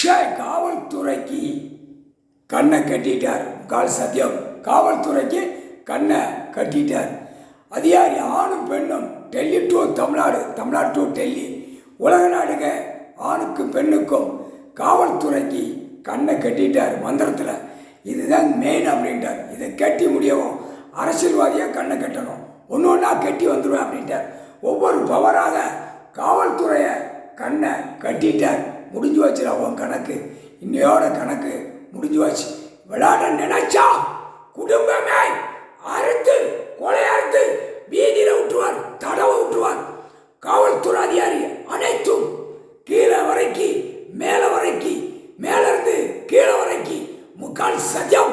காவல்துறைக்கு கண்ணை கட்டிட்டார். முக்கால் சத்தியம் காவல்துறைக்கு கண்ணை கட்டிட்டார். அதிகாரி ஆணும் பெண்ணும் டெல்லி டு தமிழ்நாடு, தமிழ்நாடு டு டெல்லி, உலக நாடுக ஆணுக்கும் பெண்ணுக்கும் காவல்துறைக்கு கண்ணை கட்டிட்டார் மந்திரத்தில். இதுதான் மெயின் அப்படின்ட்டார். இதை கட்டி முடியவும் அரசியல்வாதியாக கண்ணை கட்டணும், ஒன்று ஒன்றா கட்டி வந்துடுவேன் அப்படின்ட்டார். ஒவ்வொரு பவராக காவல்துறையை கண்ணை கட்டிட்டார். முடிஞ்சு வச்சுடா உன் கணக்கு, இன்னையோட கணக்கு முடிஞ்சு வச்சு. விளையாட நினைச்சா குடும்பமே அறுத்து கொலை அறுத்து வீதியில் விட்டுவார், தடவை விட்டுவார். காவல்துறை அதிகாரி அனைத்தும் கீழே வரைக்கும் மேலே வரைக்கும், மேலேருந்து கீழே வரைக்கும் முக்கால் சத்தியம்